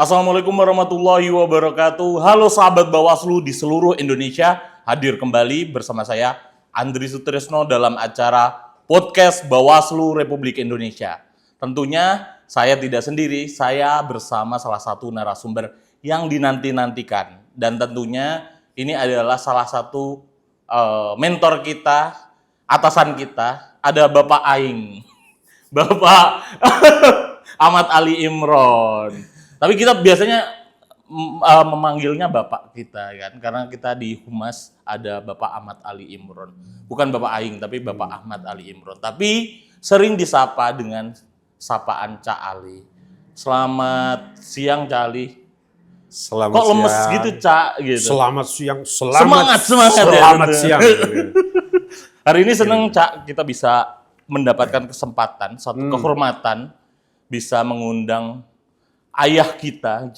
Assalamualaikum warahmatullahi wabarakatuh. Halo sahabat Bawaslu di seluruh Indonesia, hadir kembali bersama saya Andri Sutrisno dalam acara podcast Bawaslu Republik Indonesia. Tentunya saya tidak sendiri, saya bersama salah satu narasumber yang dinanti-nantikan. Dan tentunya ini adalah salah satu mentor kita, atasan kita, ada Bapak Aing. Bapak Ahmad Ali Imron. Tapi kita biasanya memanggilnya Bapak kita kan, karena kita di Humas ada Bapak Ahmad Ali Imron. Bukan Bapak Aing, tapi Bapak Ahmad Ali Imron. Tapi sering disapa dengan sapaan Cak Ali. Selamat siang Cak Ali. Selamat Kok lemes siang. gitu Cak gitu. Selamat siang. Semangat Selamat ya, siang. Hari ini seneng Cak kita bisa mendapatkan kesempatan, satu kehormatan bisa mengundang ayah kita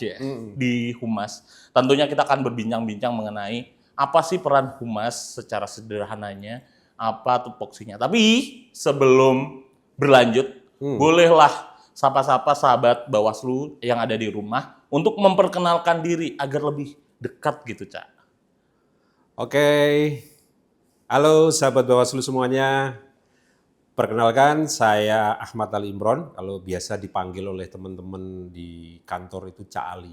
di Humas. Tentunya kita akan berbincang-bincang mengenai apa sih peran Humas secara sederhananya, apa tupoksinya. Tapi sebelum berlanjut, bolehlah sapa-sapa sahabat Bawaslu yang ada di rumah untuk memperkenalkan diri agar lebih dekat gitu, Cak. Oke. Halo sahabat Bawaslu semuanya. Perkenalkan, saya Ahmad Ali Imron, kalau biasa dipanggil oleh teman-teman di kantor itu Cak Ali.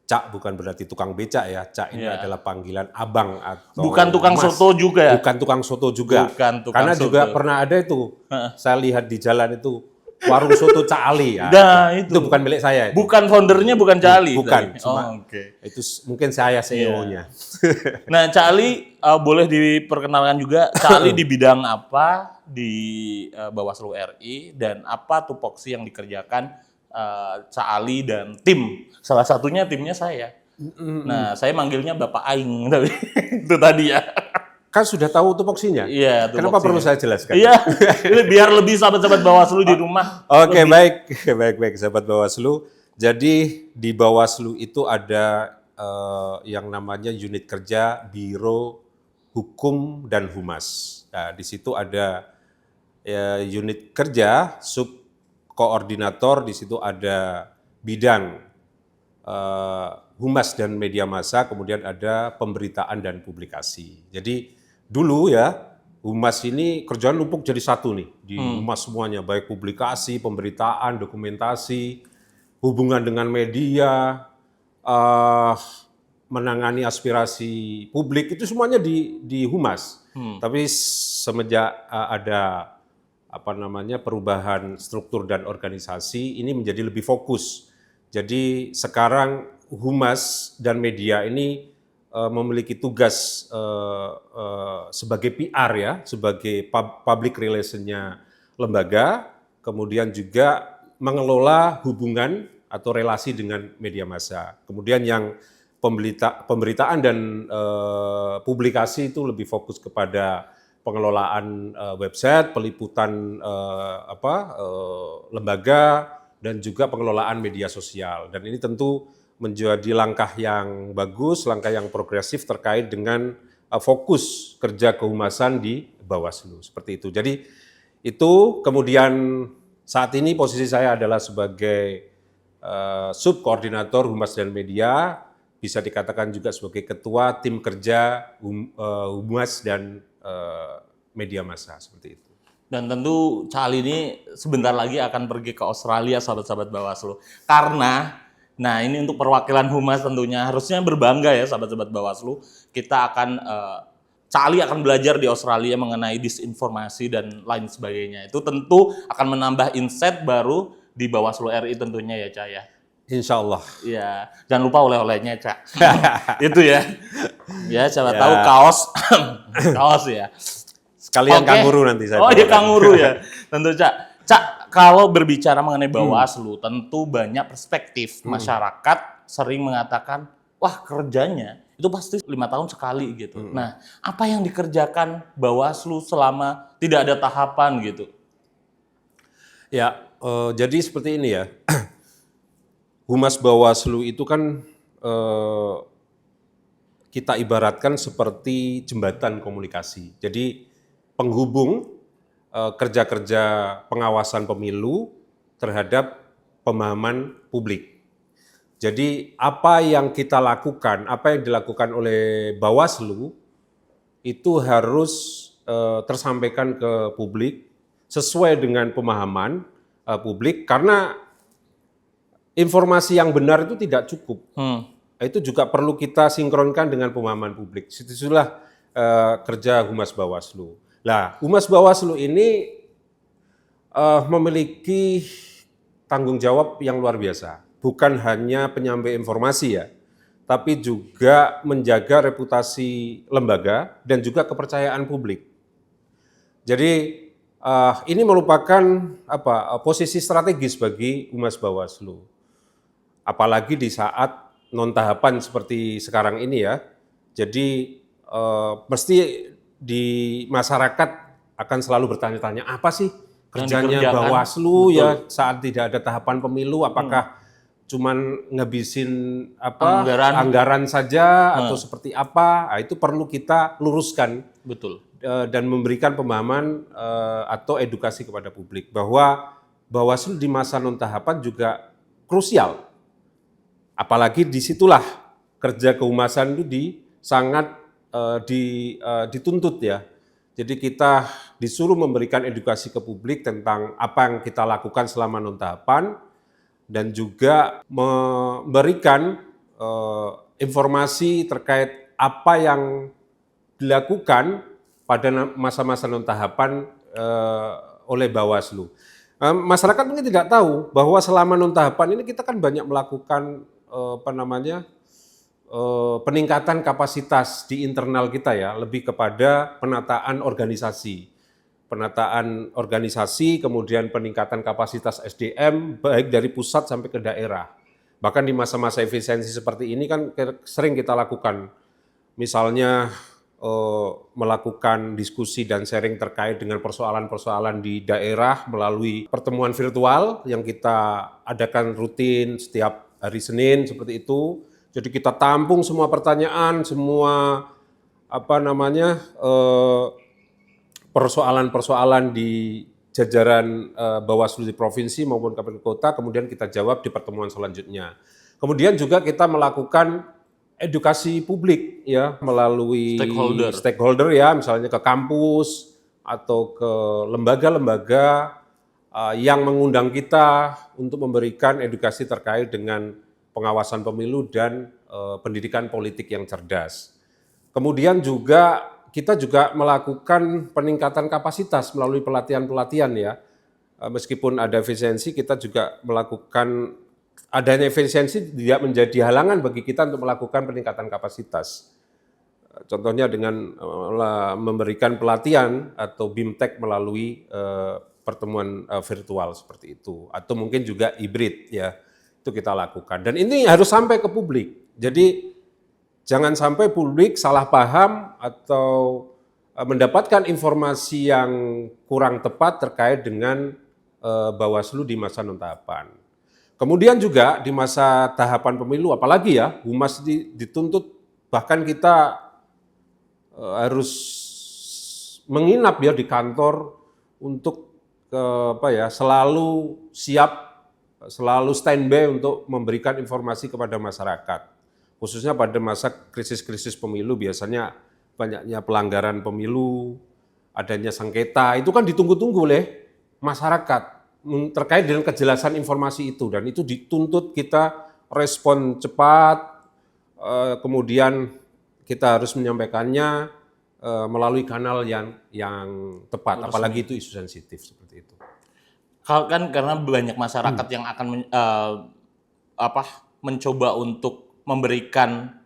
Cak bukan berarti tukang becak ya, Cak ini adalah panggilan abang atau bukan tukang mas. soto juga ya? Bukan tukang soto juga. Bukan tukang Karena soto. juga pernah ada itu, saya lihat di jalan itu, warung soto Cak Ali. Ya. Nah, itu bukan milik saya. Itu. Bukan foundernya, bukan Cak Ali. Bukan, tadi. cuma Oke. itu mungkin saya CEO-nya. Nah, Cak Ali boleh diperkenalkan juga, Cak Ali di bidang apa di Bawaslu RI dan apa tupoksi yang dikerjakan Cak Ali dan tim. Salah satunya timnya saya. Nah, saya manggilnya Bapak Aing tapi itu tadi ya. Kan sudah tahu tupoksinya? Iya, Kenapa perlu saya jelaskan? Iya, biar lebih sahabat-sahabat Bawaslu di rumah. Oke, baik sahabat Bawaslu. Jadi di Bawaslu itu ada yang namanya unit kerja Biro Hukum dan Humas. Nah, di situ ada unit kerja sub koordinator, di situ ada bidang humas dan media massa, kemudian ada pemberitaan dan publikasi. Jadi dulu ya humas ini kerjaan numpuk jadi satu nih di humas semuanya, baik publikasi, pemberitaan, dokumentasi, hubungan dengan media, menangani aspirasi publik, itu semuanya di humas. Tapi semenjak ada perubahan struktur dan organisasi, ini menjadi lebih fokus. Jadi sekarang humas dan media ini memiliki tugas sebagai PR ya, sebagai public relation-nya lembaga, kemudian juga mengelola hubungan atau relasi dengan media massa. Kemudian yang pemberitaan dan publikasi itu lebih fokus kepada pengelolaan website, peliputan lembaga, dan juga pengelolaan media sosial. Dan ini tentu menjadi langkah yang bagus, langkah yang progresif terkait dengan fokus kerja kehumasan di Bawaslu, seperti itu. Jadi itu kemudian saat ini posisi saya adalah sebagai subkoordinator Humas dan Media, bisa dikatakan juga sebagai ketua tim kerja Humas dan media massa, seperti itu. Dan tentu Cak Ali ini sebentar lagi akan pergi ke Australia, sahabat-sahabat Bawaslu. Karena, nah ini untuk perwakilan Humas tentunya harusnya berbangga ya sahabat-sahabat Bawaslu. Kita akan, Cak Ali akan belajar di Australia mengenai disinformasi dan lain sebagainya. Itu tentu akan menambah insight baru di Bawaslu RI tentunya ya Cak ya. Insya Allah. Iya, jangan lupa oleh-olehnya Cak. Itu ya. Ya, siapa tahu kaos ya. Sekalian kanguru nanti saya. Oh iya kanguru ya, tentu Cak. Cak, kalau berbicara mengenai Bawaslu, tentu banyak perspektif masyarakat sering mengatakan, wah kerjanya itu pasti 5 tahun sekali gitu. Nah, apa yang dikerjakan Bawaslu selama tidak ada tahapan gitu? Ya, jadi seperti ini ya. Humas Bawaslu itu kan kita ibaratkan seperti jembatan komunikasi. Jadi penghubung kerja-kerja pengawasan pemilu terhadap pemahaman publik. Jadi apa yang kita lakukan, apa yang dilakukan oleh Bawaslu itu harus tersampaikan ke publik sesuai dengan pemahaman publik, karena informasi yang benar itu tidak cukup. Itu juga perlu kita sinkronkan dengan pemahaman publik. Itulah kerja Humas Bawaslu. Nah, Humas Bawaslu ini memiliki tanggung jawab yang luar biasa. Bukan hanya penyampai informasi ya, tapi juga menjaga reputasi lembaga dan juga kepercayaan publik. Jadi ini merupakan posisi strategis bagi Humas Bawaslu. Apalagi di saat non tahapan seperti sekarang ini ya. Jadi mesti di masyarakat akan selalu bertanya-tanya, apa sih kerjanya Bawaslu ya saat tidak ada tahapan pemilu, apakah cuman ngabisin anggaran saja atau seperti apa? Nah, itu perlu kita luruskan. Betul. Dan memberikan pemahaman atau edukasi kepada publik bahwa Bawaslu di masa non tahapan juga krusial. Apalagi disitulah kerja kehumasan itu sangat dituntut ya. Jadi kita disuruh memberikan edukasi ke publik tentang apa yang kita lakukan selama non tahapan, dan juga memberikan informasi terkait apa yang dilakukan pada masa-masa non tahapan oleh Bawaslu. Masyarakat mungkin tidak tahu bahwa selama non tahapan ini kita kan banyak melakukan peningkatan kapasitas di internal kita ya, lebih kepada penataan organisasi, kemudian peningkatan kapasitas SDM baik dari pusat sampai ke daerah. Bahkan di masa-masa efisiensi seperti ini kan sering kita lakukan, misalnya melakukan diskusi dan sharing terkait dengan persoalan-persoalan di daerah melalui pertemuan virtual yang kita adakan rutin setiap hari Senin seperti itu. Jadi kita tampung semua pertanyaan, semua persoalan-persoalan di jajaran Bawaslu di provinsi maupun kabupaten kota, kemudian kita jawab di pertemuan selanjutnya. Kemudian juga kita melakukan edukasi publik ya melalui stakeholder ya, misalnya ke kampus atau ke lembaga-lembaga yang mengundang kita untuk memberikan edukasi terkait dengan pengawasan pemilu dan pendidikan politik yang cerdas. Kemudian juga kita juga melakukan peningkatan kapasitas melalui pelatihan-pelatihan ya. Meskipun ada efisiensi, kita juga melakukan adanya efisiensi tidak menjadi halangan bagi kita untuk melakukan peningkatan kapasitas. Contohnya dengan memberikan pelatihan atau BIMTEK melalui pertemuan virtual seperti itu, atau mungkin juga hibrid ya, itu kita lakukan. Dan ini harus sampai ke publik. Jadi jangan sampai publik salah paham atau mendapatkan informasi yang kurang tepat terkait dengan Bawaslu di masa non tahapan. Kemudian juga di masa tahapan pemilu, apalagi ya, Humas dituntut, bahkan kita harus menginap ya di kantor untuk selalu siap, selalu standby untuk memberikan informasi kepada masyarakat. Khususnya pada masa krisis-krisis pemilu, biasanya banyaknya pelanggaran pemilu, adanya sengketa, itu kan ditunggu-tunggu oleh masyarakat terkait dengan kejelasan informasi itu, dan itu dituntut kita respon cepat, kemudian kita harus menyampaikannya melalui kanal yang tepat, apalagi itu isu sensitif seperti itu. Kan karena banyak masyarakat yang akan mencoba untuk memberikan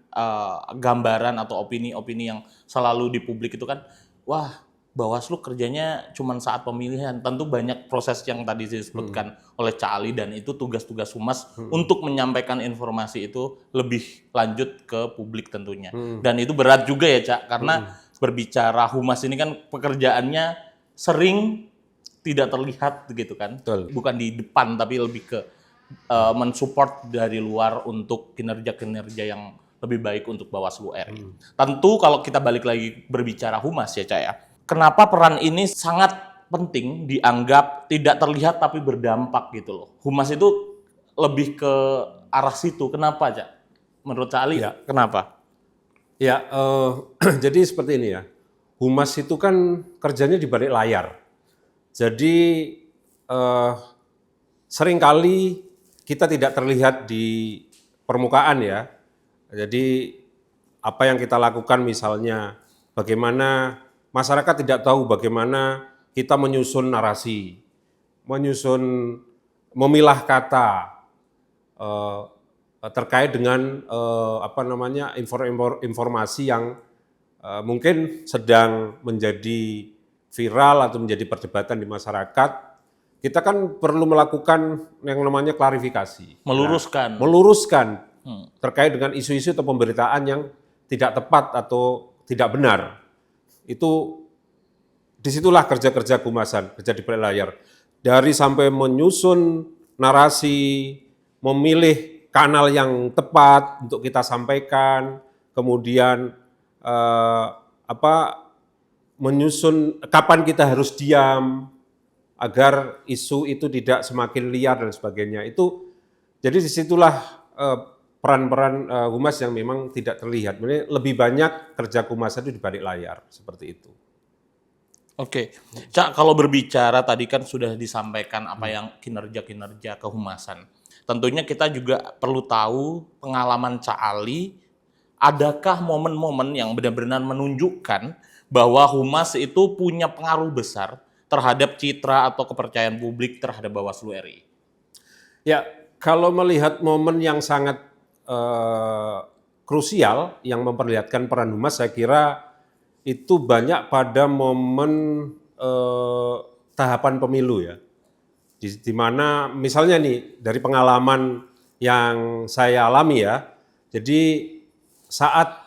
gambaran atau opini-opini yang selalu di publik itu kan, wah Bawaslu kerjanya cuma saat pemilihan. Tentu banyak proses yang tadi disebutkan oleh Cak Ali, dan itu tugas-tugas Humas untuk menyampaikan informasi itu lebih lanjut ke publik tentunya. Dan itu berat juga ya Cak, karena berbicara Humas ini kan pekerjaannya sering tidak terlihat gitu kan. Betul. Bukan di depan tapi lebih ke mensupport dari luar untuk kinerja-kinerja yang lebih baik untuk Bawaslu RI. Tentu kalau kita balik lagi berbicara Humas ya Cak ya, kenapa peran ini sangat penting dianggap tidak terlihat tapi berdampak gitu loh. Humas itu lebih ke arah situ. Kenapa, Cak? Menurut Cak Ali, Ya. kenapa? Ya, jadi seperti ini ya. Humas itu kan kerjanya di balik layar. Jadi seringkali kita tidak terlihat di permukaan ya. Jadi apa yang kita lakukan misalnya bagaimana masyarakat tidak tahu bagaimana kita menyusun narasi, menyusun memilah kata terkait dengan informasi yang mungkin sedang menjadi viral atau menjadi perdebatan di masyarakat. Kita kan perlu melakukan yang namanya klarifikasi. Meluruskan. Meluruskan terkait dengan isu-isu atau pemberitaan yang tidak tepat atau tidak benar. Itu disitulah kerja-kerja Kumasan, kerja di balik layar. Dari sampai menyusun narasi, memilih kanal yang tepat untuk kita sampaikan, kemudian menyusun kapan kita harus diam agar isu itu tidak semakin liar dan sebagainya. Itu jadi disitulah peran-peran humas yang memang tidak terlihat. Lebih banyak kerja Kumasan itu di balik layar seperti itu. Oke, Cak, kalau berbicara tadi kan sudah disampaikan apa yang kinerja-kinerja kehumasan. Tentunya kita juga perlu tahu pengalaman Cak Ali, adakah momen-momen yang benar-benar menunjukkan bahwa humas itu punya pengaruh besar terhadap citra atau kepercayaan publik terhadap Bawaslu RI? Ya, kalau melihat momen yang sangat krusial yang memperlihatkan peran humas, saya kira itu banyak pada momen tahapan pemilu ya. Di mana misalnya nih dari pengalaman yang saya alami ya, jadi saat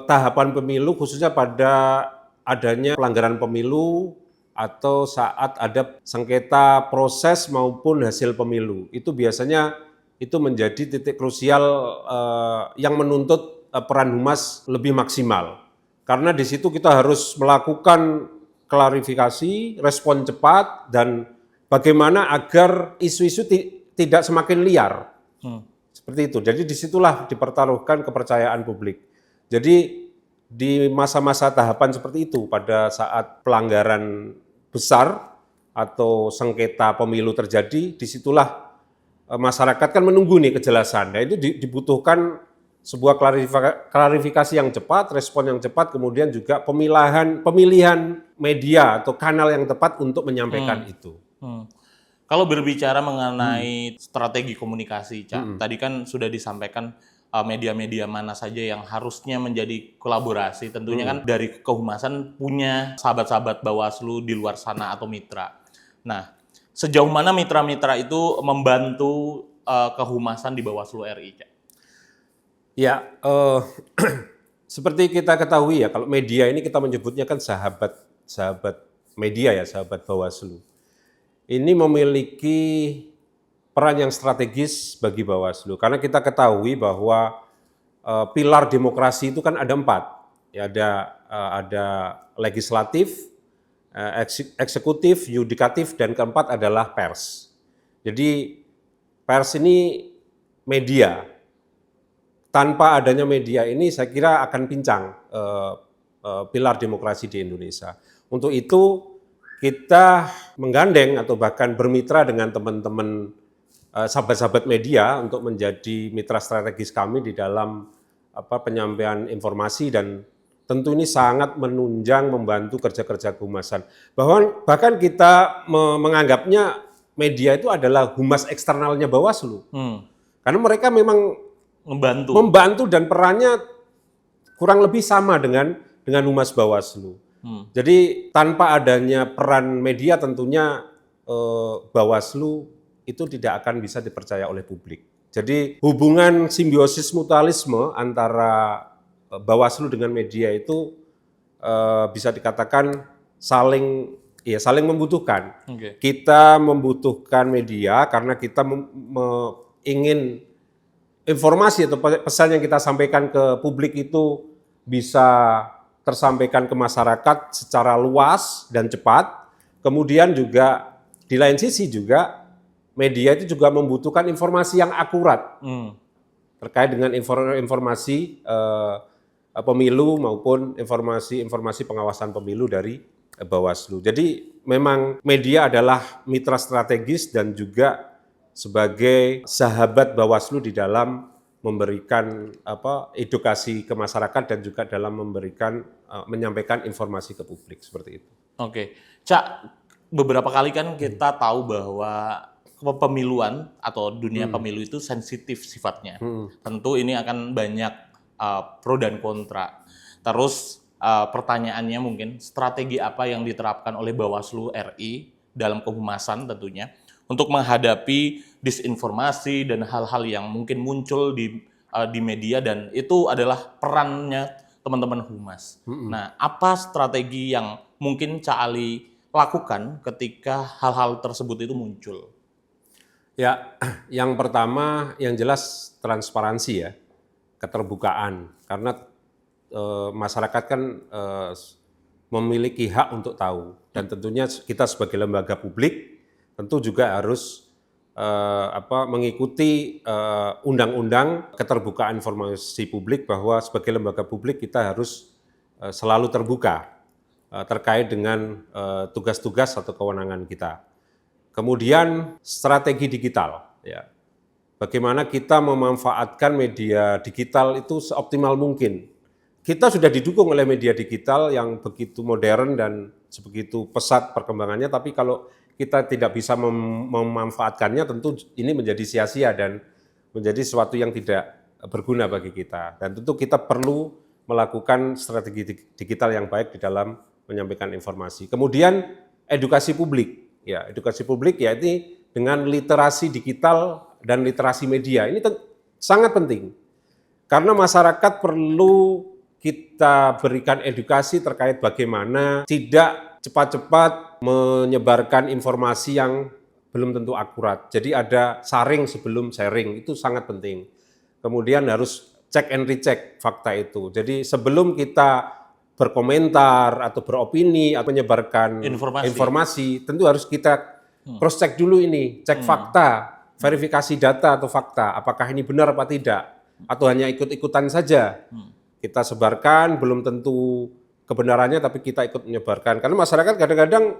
tahapan pemilu khususnya pada adanya pelanggaran pemilu atau saat ada sengketa proses maupun hasil pemilu, itu biasanya itu menjadi titik krusial yang menuntut peran humas lebih maksimal. Karena di situ kita harus melakukan klarifikasi, respon cepat, dan bagaimana agar isu-isu tidak semakin liar. Seperti itu. Jadi disitulah dipertaruhkan kepercayaan publik. Jadi di masa-masa tahapan seperti itu, pada saat pelanggaran besar atau sengketa pemilu terjadi, disitulah masyarakat kan menunggu nih kejelasan. Nah itu dibutuhkan sebuah klarifikasi yang cepat, respon yang cepat, kemudian juga pemilihan media atau kanal yang tepat untuk menyampaikan itu. Kalau berbicara mengenai strategi komunikasi, Cak, tadi kan sudah disampaikan media-media mana saja yang harusnya menjadi kolaborasi. Tentunya kan dari kehumasan punya sahabat-sahabat Bawaslu di luar sana atau mitra. Nah, sejauh mana mitra-mitra itu membantu kehumasan di Bawaslu RI, Cak? Ya, seperti kita ketahui ya, kalau media ini kita menyebutnya kan sahabat media ya, sahabat Bawaslu. Ini memiliki peran yang strategis bagi Bawaslu, karena kita ketahui bahwa pilar demokrasi itu kan ada 4, ya, ada legislatif, eksekutif, yudikatif, dan keempat adalah pers. Jadi pers ini media. Tanpa adanya media ini saya kira akan pincang pilar demokrasi di Indonesia. Untuk itu kita menggandeng atau bahkan bermitra dengan teman-teman sahabat-sahabat media untuk menjadi mitra strategis kami di dalam penyampaian informasi, dan tentu ini sangat menunjang membantu kerja-kerja kehumasan. Bahkan kita menganggapnya media itu adalah humas eksternalnya Bawaslu. Karena mereka memang membantu dan perannya kurang lebih sama dengan humas Bawaslu. Jadi tanpa adanya peran media tentunya Bawaslu itu tidak akan bisa dipercaya oleh publik. Jadi hubungan simbiosis mutualisme antara Bawaslu dengan media itu bisa dikatakan saling membutuhkan. Kita membutuhkan media karena kita ingin informasi atau pesan yang kita sampaikan ke publik itu bisa tersampaikan ke masyarakat secara luas dan cepat. Kemudian juga di lain sisi juga media itu juga membutuhkan informasi yang akurat terkait dengan informasi pemilu maupun informasi pengawasan pemilu dari Bawaslu. Jadi memang media adalah mitra strategis dan juga sebagai sahabat Bawaslu di dalam memberikan edukasi ke masyarakat dan juga dalam menyampaikan informasi ke publik seperti itu. Oke, Cak, beberapa kali kan kita tahu bahwa kepemiluan atau dunia pemilu itu sensitif sifatnya. Tentu ini akan banyak pro dan kontra. Terus pertanyaannya mungkin strategi apa yang diterapkan oleh Bawaslu RI dalam kehumasan tentunya untuk menghadapi disinformasi dan hal-hal yang mungkin muncul di media, dan itu adalah perannya teman-teman humas. Nah, apa strategi yang mungkin Cak Ali lakukan ketika hal-hal tersebut itu muncul? Ya, yang pertama yang jelas transparansi ya, keterbukaan. Karena masyarakat kan memiliki hak untuk tahu, dan tentunya kita sebagai lembaga publik tentu juga harus mengikuti undang-undang keterbukaan informasi publik, bahwa sebagai lembaga publik kita harus selalu terbuka terkait dengan tugas-tugas atau kewenangan kita. Kemudian strategi digital, ya, bagaimana kita memanfaatkan media digital itu seoptimal mungkin. Kita sudah didukung oleh media digital yang begitu modern dan sebegitu pesat perkembangannya, tapi kalau kita tidak bisa memanfaatkannya, tentu ini menjadi sia-sia dan menjadi sesuatu yang tidak berguna bagi kita. Dan tentu kita perlu melakukan strategi digital yang baik di dalam menyampaikan informasi. Kemudian edukasi publik. Ya, edukasi publik ya ini dengan literasi digital dan literasi media. Ini sangat penting. Karena masyarakat perlu kita berikan edukasi terkait bagaimana tidak cepat-cepat menyebarkan informasi yang belum tentu akurat. Jadi ada saring sebelum sharing, itu sangat penting. Kemudian harus cek and recheck fakta itu. Jadi sebelum kita berkomentar atau beropini atau menyebarkan informasi, tentu harus kita cross check dulu ini, cek fakta, verifikasi data atau fakta, apakah ini benar apa tidak, atau hanya ikut-ikutan saja. Kita sebarkan, belum tentu kebenarannya, tapi kita ikut menyebarkan. Karena masyarakat kadang-kadang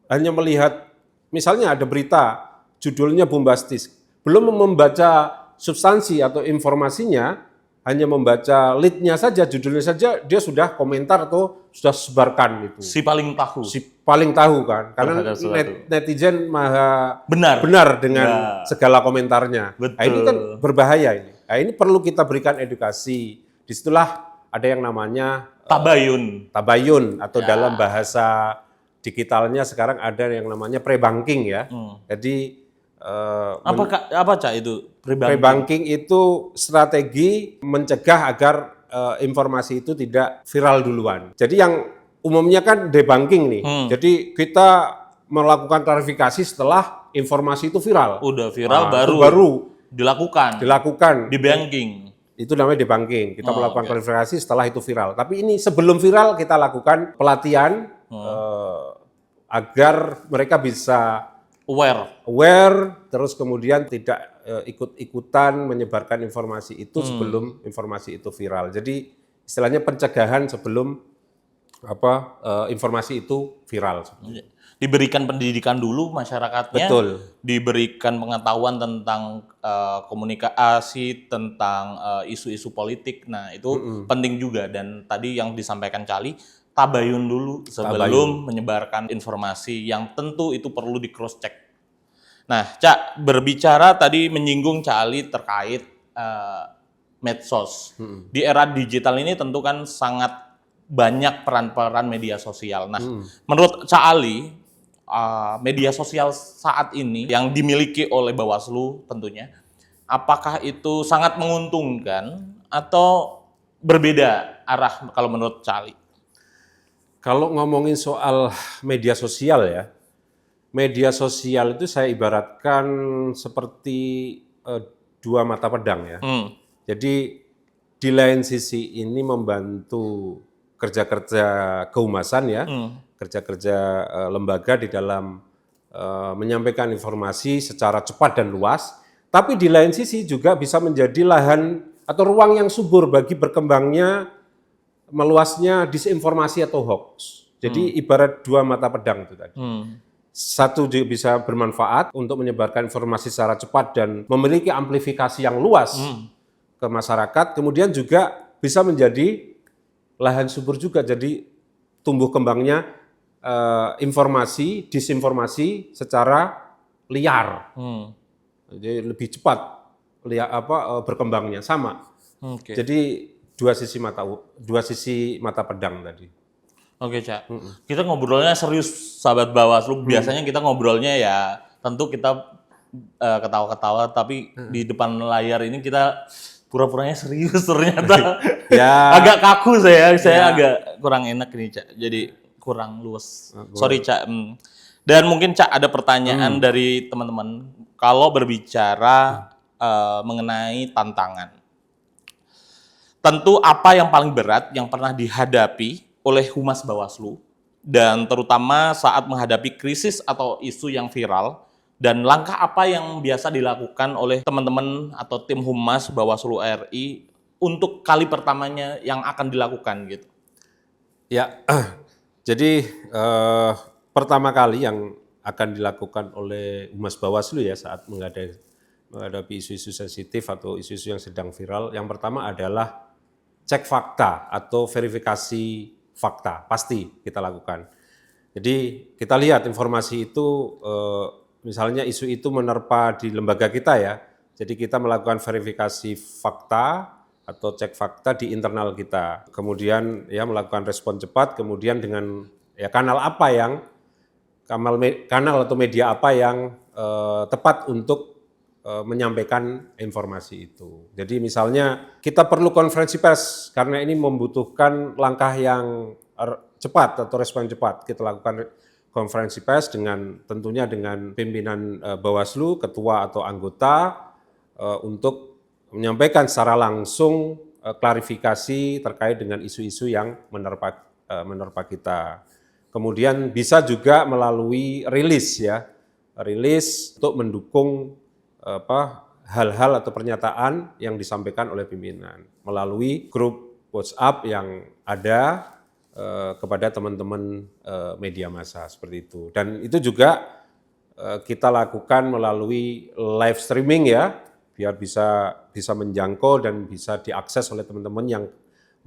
hanya melihat, misalnya ada berita, judulnya bombastis, belum membaca substansi atau informasinya, hanya membaca lead-nya saja, judulnya saja, dia sudah komentar atau sudah sebarkan itu. Si paling tahu. Si paling tahu kan, karena netizen maha benar dengan segala komentarnya. Nah, ini kan berbahaya ini. Nah, ini perlu kita berikan edukasi. Disitulah ada yang namanya tabayun atau dalam bahasa digitalnya sekarang ada yang namanya pre-banking ya. Jadi apa Cak itu pre-banking itu strategi mencegah agar informasi itu tidak viral duluan. Jadi yang umumnya kan debunking nih. Jadi kita melakukan klarifikasi setelah informasi itu viral. Udah viral baru dilakukan debunking. Itu namanya debunking. Kita melakukan klarifikasi setelah itu viral. Tapi ini sebelum viral kita lakukan pelatihan agar mereka bisa aware, terus kemudian tidak ikut-ikutan menyebarkan informasi itu sebelum informasi itu viral. Jadi istilahnya pencegahan sebelum informasi itu viral. Diberikan pendidikan dulu masyarakatnya, betul, diberikan pengetahuan tentang komunikasi, tentang isu-isu politik. Nah, itu penting juga. Dan tadi yang disampaikan Cali, tabayun dulu sebelum menyebarkan informasi yang tentu itu perlu di cross check. Nah, Cak, berbicara tadi menyinggung Cali terkait medsos. Di era digital ini tentu kan sangat banyak peran-peran media sosial. Nah, menurut Cak Ali, media sosial saat ini yang dimiliki oleh Bawaslu tentunya, apakah itu sangat menguntungkan atau berbeda arah kalau menurut Cali? Kalau ngomongin soal media sosial ya, media sosial itu saya ibaratkan seperti dua mata pedang ya. Jadi di lain sisi ini membantu kerja-kerja kehumasan ya, kerja-kerja lembaga di dalam menyampaikan informasi secara cepat dan luas, tapi di lain sisi juga bisa menjadi lahan atau ruang yang subur bagi berkembangnya meluasnya disinformasi atau hoax. Jadi ibarat dua mata pedang itu tadi. Satu bisa bermanfaat untuk menyebarkan informasi secara cepat dan memiliki amplifikasi yang luas ke masyarakat, kemudian juga bisa menjadi lahan subur juga, jadi tumbuh kembangnya informasi, disinformasi secara liar. Jadi lebih cepat berkembangnya sama. Jadi dua sisi mata pedang tadi. Oke, Cak. Kita ngobrolnya serius, sahabat Bawaslu. Biasanya kita ngobrolnya ya tentu kita ketawa-ketawa, tapi di depan layar ini kita pura-puranya serius ternyata. Ya. Agak kaku saya agak kurang enak nih, Cak. Jadi kurang luas. Sorry, Cak. Dan mungkin, Cak, ada pertanyaan dari teman-teman. Kalau berbicara mengenai tantangan, tentu apa yang paling berat yang pernah dihadapi oleh Humas Bawaslu, dan terutama saat menghadapi krisis atau isu yang viral, dan langkah apa yang biasa dilakukan oleh teman-teman atau tim Humas Bawaslu RI untuk kali pertamanya yang akan dilakukan gitu? Ya, jadi pertama kali yang akan dilakukan oleh Humas Bawaslu ya saat menghadapi isu-isu sensitif atau isu-isu yang sedang viral, yang pertama adalah cek fakta atau verifikasi fakta, pasti kita lakukan. Jadi kita lihat informasi itu, misalnya isu itu menerpa di lembaga kita ya, jadi kita melakukan verifikasi fakta atau cek fakta di internal kita. Kemudian ya melakukan respon cepat, kemudian dengan ya kanal atau media apa yang tepat untuk menyampaikan informasi itu. Jadi misalnya kita perlu konferensi pers karena ini membutuhkan langkah yang cepat atau respon cepat. Kita lakukan konferensi pers tentunya dengan pimpinan Bawaslu, ketua atau anggota untuk menyampaikan secara langsung klarifikasi terkait dengan isu-isu yang menerpa kita. Kemudian bisa juga melalui rilis untuk mendukung hal-hal atau pernyataan yang disampaikan oleh pimpinan melalui grup WhatsApp yang ada kepada teman-teman media massa seperti itu. Dan itu juga kita lakukan melalui live streaming ya, biar bisa menjangkau dan bisa diakses oleh teman-teman yang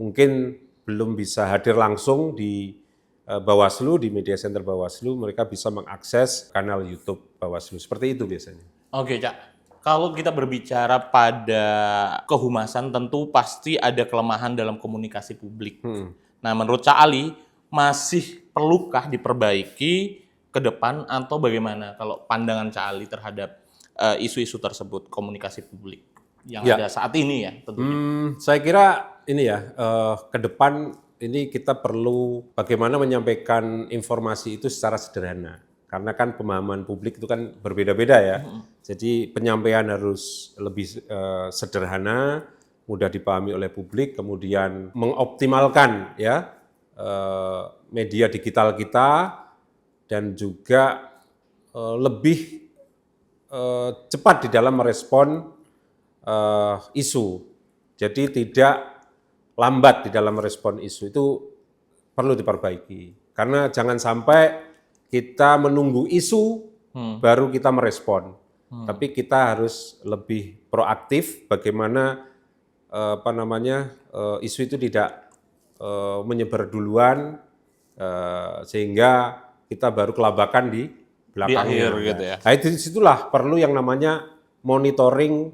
mungkin belum bisa hadir langsung di Bawaslu, di media center Bawaslu, mereka bisa mengakses kanal YouTube Bawaslu. Seperti itu biasanya. Oke, Cak. Kalau kita berbicara pada kehumasan, tentu pasti ada kelemahan dalam komunikasi publik. Nah, menurut Cak Ali, masih perlukah diperbaiki ke depan atau bagaimana kalau pandangan Cak Ali terhadap isu-isu tersebut, komunikasi publik yang ada saat ini ya tentunya? Saya kira ini ya, ke depan ini kita perlu bagaimana menyampaikan informasi itu secara sederhana. Karena kan pemahaman publik itu kan berbeda-beda ya. Jadi penyampaian harus lebih sederhana, mudah dipahami oleh publik, kemudian mengoptimalkan ya media digital kita dan juga lebih cepat di dalam merespon isu. Jadi tidak lambat di dalam merespon isu, itu perlu diperbaiki. Karena jangan sampai kita menunggu isu baru kita merespon. Tapi kita harus lebih proaktif bagaimana isu itu tidak menyebar duluan sehingga kita baru kelabakan di belakangnya. Di akhir gitu ya. Nah, disitulah perlu yang namanya monitoring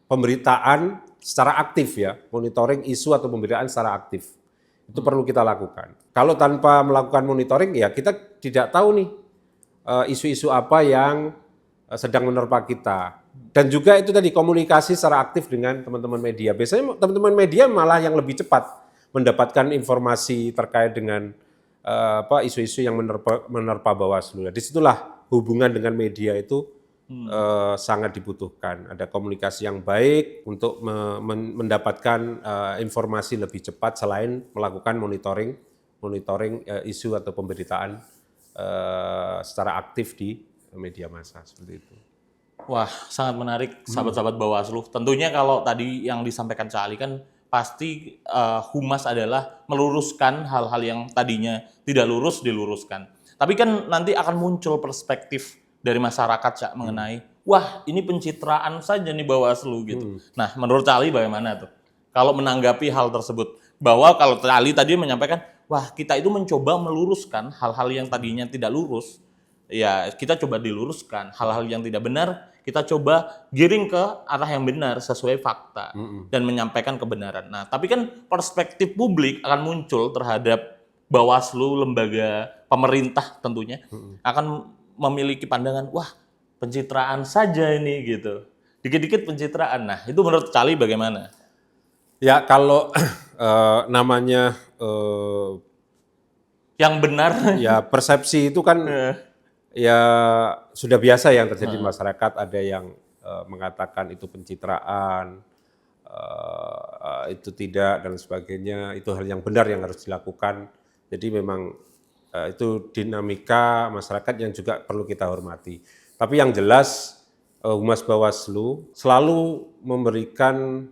pemberitaan secara aktif ya, monitoring isu atau pemberitaan secara aktif. Itu perlu kita lakukan. Kalau tanpa melakukan monitoring ya kita tidak tahu nih isu-isu apa yang sedang menerpa kita. Dan juga itu tadi komunikasi secara aktif dengan teman-teman media. Biasanya teman-teman media malah yang lebih cepat mendapatkan informasi terkait dengan isu-isu yang menerpa Bawaslu. Disitulah hubungan dengan media itu sangat dibutuhkan. Ada komunikasi yang baik untuk mendapatkan informasi lebih cepat selain melakukan monitoring isu atau pemberitaan secara aktif di media massa seperti itu. Wah, sangat menarik sahabat-sahabat Bawaslu. Tentunya kalau tadi yang disampaikan Cak Ali kan pasti humas adalah meluruskan hal-hal yang tadinya tidak lurus diluruskan. Tapi kan nanti akan muncul perspektif dari masyarakat Cak mengenai wah, ini pencitraan saja nih Bawaslu gitu. Nah, menurut Cak Ali bagaimana tuh? Kalau menanggapi hal tersebut bahwa kalau Cak Ali tadi menyampaikan wah, kita itu mencoba meluruskan hal-hal yang tadinya tidak lurus. Ya, kita coba diluruskan hal-hal yang tidak benar, kita coba giring ke arah yang benar sesuai fakta dan menyampaikan kebenaran. Nah, tapi kan perspektif publik akan muncul terhadap Bawaslu, lembaga pemerintah tentunya akan memiliki pandangan, wah pencitraan saja ini gitu. Dikit-dikit pencitraan. Nah, itu menurut Cali bagaimana? Ya kalau namanya Yang benar. ya persepsi itu kan ya sudah biasa yang terjadi di masyarakat. Ada yang mengatakan itu pencitraan, itu tidak dan sebagainya. Itu hal yang benar yang harus dilakukan. Jadi memang itu dinamika masyarakat yang juga perlu kita hormati. Tapi yang jelas Humas Bawaslu selalu memberikan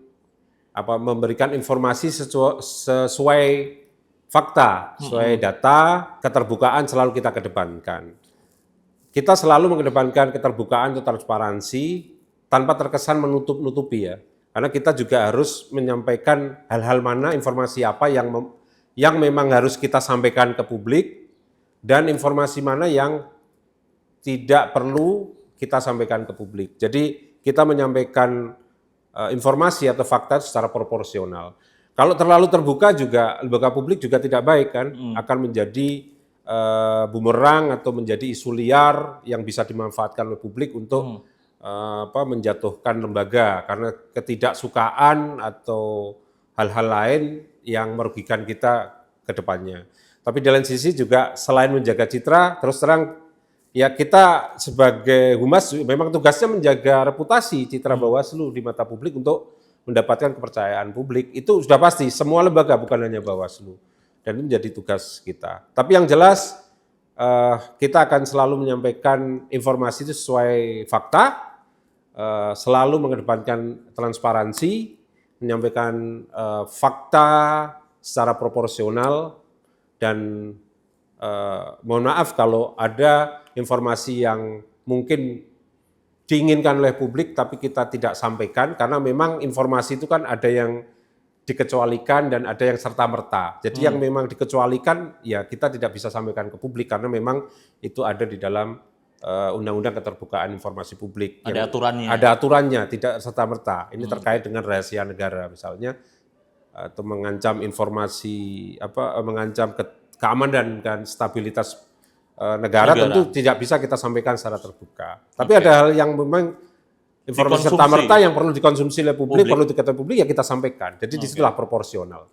informasi sesuai fakta, sesuai data, keterbukaan selalu kita kedepankan. Kita selalu mengedepankan keterbukaan atau transparansi tanpa terkesan menutup-nutupi ya. Karena kita juga harus menyampaikan hal-hal mana, informasi apa yang memang harus kita sampaikan ke publik dan informasi mana yang tidak perlu kita sampaikan ke publik. Jadi kita menyampaikan informasi atau fakta secara proporsional. Kalau terlalu terbuka juga lembaga publik juga tidak baik kan, akan menjadi bumerang atau menjadi isu liar yang bisa dimanfaatkan oleh publik untuk menjatuhkan lembaga karena ketidaksukaan atau hal-hal lain yang merugikan kita ke depannya. Tapi di lain sisi juga selain menjaga citra, terus terang ya kita sebagai humas memang tugasnya menjaga reputasi citra Bawaslu di mata publik untuk mendapatkan kepercayaan publik. Itu sudah pasti, semua lembaga bukan hanya Bawaslu. Dan itu menjadi tugas kita. Tapi yang jelas kita akan selalu menyampaikan informasi itu sesuai fakta, selalu mengedepankan transparansi, menyampaikan fakta secara proporsional dan mohon maaf kalau ada informasi yang mungkin diinginkan oleh publik tapi kita tidak sampaikan karena memang informasi itu kan ada yang dikecualikan dan ada yang serta-merta. Jadi yang memang dikecualikan ya kita tidak bisa sampaikan ke publik karena memang itu ada di dalam Undang-Undang Keterbukaan Informasi Publik. Ada aturannya. Ada aturannya, tidak serta-merta. Ini terkait dengan rahasia negara misalnya atau mengancam informasi mengancam keamanan dan stabilitas negara tentu tidak bisa kita sampaikan secara terbuka. Tapi ada hal yang memang informasi serta-merta yang perlu dikonsumsi oleh publik, perlu diketahui publik ya kita sampaikan. Jadi disitulah proporsional.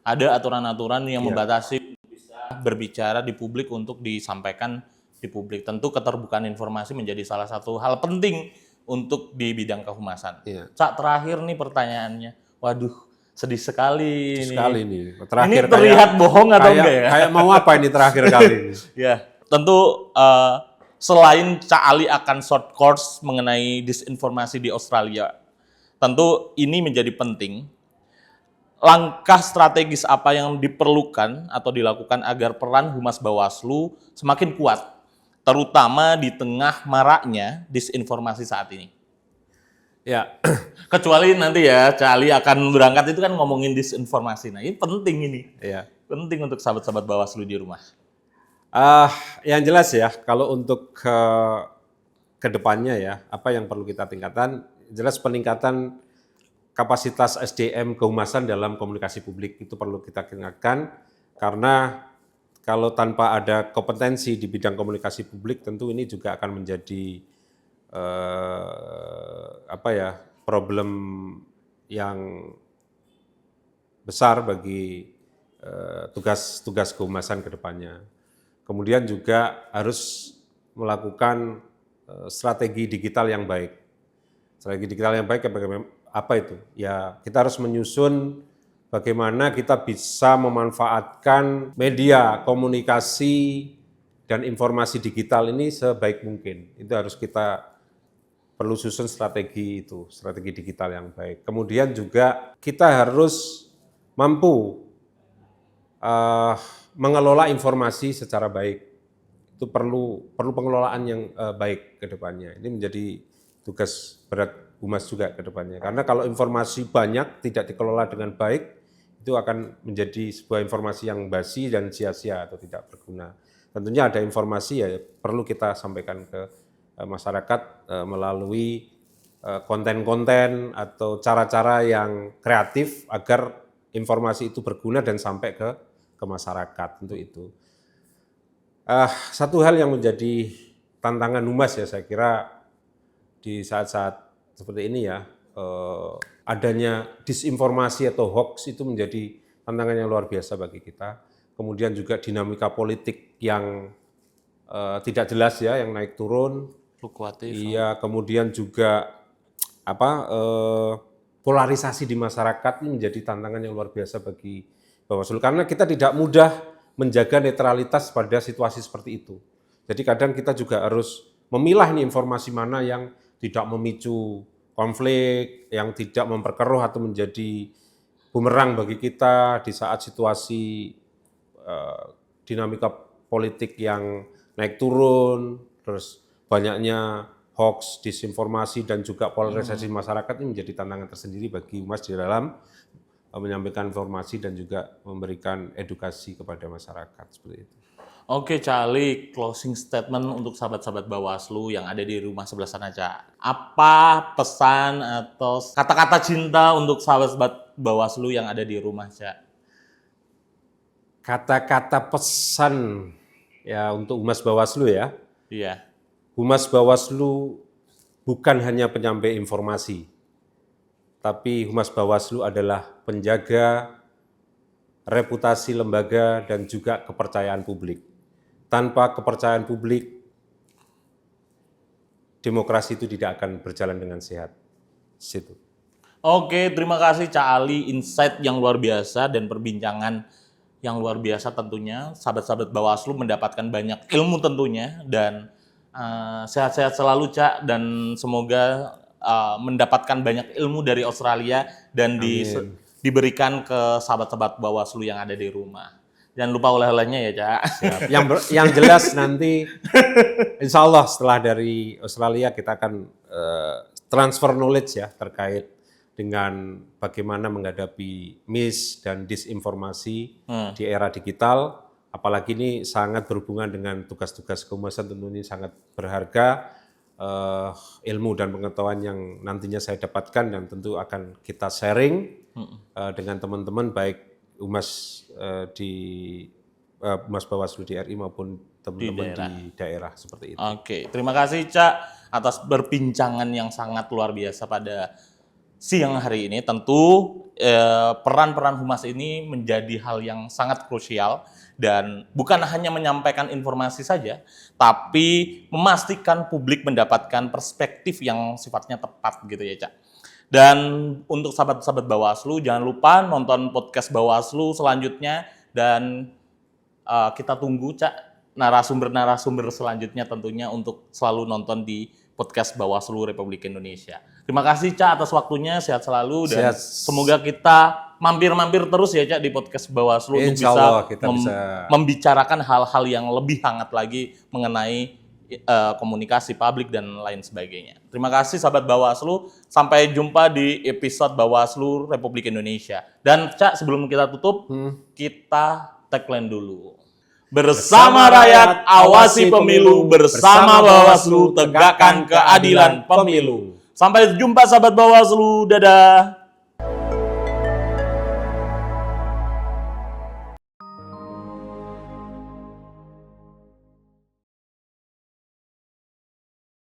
Ada aturan-aturan yang membatasi bisa berbicara di publik untuk disampaikan di publik. Tentu keterbukaan informasi menjadi salah satu hal penting untuk di bidang kehumasan. Cak, terakhir nih pertanyaannya. Waduh, sedih sekali nih. Terakhir ini terlihat bohong atau enggak ya? Kayak mau apa ini terakhir kali ini? Ya, tentu selain Cak Ali akan short course mengenai disinformasi di Australia, tentu ini menjadi penting. Langkah strategis apa yang diperlukan atau dilakukan agar peran Humas Bawaslu semakin kuat, terutama di tengah maraknya disinformasi saat ini? Ya, kecuali nanti ya Cak Ali akan berangkat itu kan ngomongin disinformasi. Nah, ini penting ini. Ya. Penting untuk sahabat-sahabat Bawaslu di rumah. Yang jelas ya, kalau untuk ke depannya ya, apa yang perlu kita tingkatkan, jelas peningkatan kapasitas SDM kehumasan dalam komunikasi publik itu perlu kita tingkatkan, karena kalau tanpa ada kompetensi di bidang komunikasi publik, tentu ini juga akan menjadi problem yang besar bagi tugas kehumasan ke depannya. Kemudian juga harus melakukan strategi digital yang baik. Strategi digital yang baik apa itu? Ya, kita harus menyusun bagaimana kita bisa memanfaatkan media komunikasi dan informasi digital ini sebaik mungkin. Itu harus kita perlu susun strategi digital yang baik. Kemudian juga kita harus mampu mengelola informasi secara baik. Itu perlu pengelolaan yang baik ke depannya. Ini menjadi tugas berat Humas juga ke depannya. Karena kalau informasi banyak tidak dikelola dengan baik, itu akan menjadi sebuah informasi yang basi dan sia-sia atau tidak berguna. Tentunya ada informasi ya perlu kita sampaikan ke masyarakat melalui konten-konten atau cara-cara yang kreatif agar informasi itu berguna dan sampai ke masyarakat. Untuk itu. Satu hal yang menjadi tantangan Humas ya saya kira di saat-saat seperti ini ya, adanya disinformasi atau hoax itu menjadi tantangan yang luar biasa bagi kita. Kemudian juga dinamika politik yang tidak jelas ya, yang naik turun, fluktuatif. Iya, kemudian juga polarisasi di masyarakat ini menjadi tantangan yang luar biasa bagi Bawaslu karena kita tidak mudah menjaga netralitas pada situasi seperti itu. Jadi kadang kita juga harus memilah nih informasi mana yang tidak memicu konflik, yang tidak memperkeruh atau menjadi bumerang bagi kita di saat situasi dinamika politik yang naik turun, terus banyaknya hoax, disinformasi, dan juga polarisasi masyarakat ini menjadi tantangan tersendiri bagi Humas di dalam menyampaikan informasi dan juga memberikan edukasi kepada masyarakat seperti itu. Oke, Cali, closing statement untuk sahabat-sahabat Bawaslu yang ada di rumah sebelah sana, Cak. Apa pesan atau kata-kata cinta untuk sahabat-sahabat Bawaslu yang ada di rumah, Cak? Kata-kata pesan ya untuk Humas Bawaslu ya. Iya. Humas Bawaslu bukan hanya penyampai informasi, tapi Humas Bawaslu adalah penjaga reputasi lembaga dan juga kepercayaan publik. Tanpa kepercayaan publik, demokrasi itu tidak akan berjalan dengan sehat. Situ. Oke, terima kasih Cak Ali, insight yang luar biasa dan perbincangan yang luar biasa tentunya. Sahabat-sahabat Bawaslu mendapatkan banyak ilmu tentunya dan sehat-sehat selalu Cak dan semoga mendapatkan banyak ilmu dari Australia dan diberikan ke sahabat-sahabat Bawaslu yang ada di rumah. Jangan lupa oleh-olehnya ya, Cak. Siap. Yang jelas nanti, insya Allah setelah dari Australia kita akan transfer knowledge ya terkait dengan bagaimana menghadapi mis dan disinformasi di era digital. Apalagi ini sangat berhubungan dengan tugas-tugas kehumasan, tentu ini sangat berharga. Ilmu dan pengetahuan yang nantinya saya dapatkan dan tentu akan kita sharing dengan teman-teman baik Humas Humas Bawaslu di RI maupun teman-teman di daerah seperti itu. Oke, terima kasih Cak atas perbincangan yang sangat luar biasa pada siang hari ini. Tentu peran-peran Humas ini menjadi hal yang sangat krusial dan bukan hanya menyampaikan informasi saja, tapi memastikan publik mendapatkan perspektif yang sifatnya tepat gitu ya Cak. Dan untuk sahabat-sahabat Bawaslu, jangan lupa nonton podcast Bawaslu selanjutnya dan kita tunggu Cak narasumber-narasumber selanjutnya tentunya untuk selalu nonton di podcast Bawaslu Republik Indonesia. Terima kasih Cak atas waktunya, sehat selalu dan semoga kita mampir-mampir terus ya Cak di podcast Bawaslu untuk bisa membicarakan hal-hal yang lebih hangat lagi mengenai komunikasi publik dan lain sebagainya. Terima kasih sahabat Bawaslu, sampai jumpa di episode Bawaslu Republik Indonesia. Dan Cak sebelum kita tutup, kita tagline dulu. Bersama rakyat awasi pemilu, bersama Bawaslu tegakkan keadilan pemilu. Sampai jumpa sahabat Bawaslu, dadah.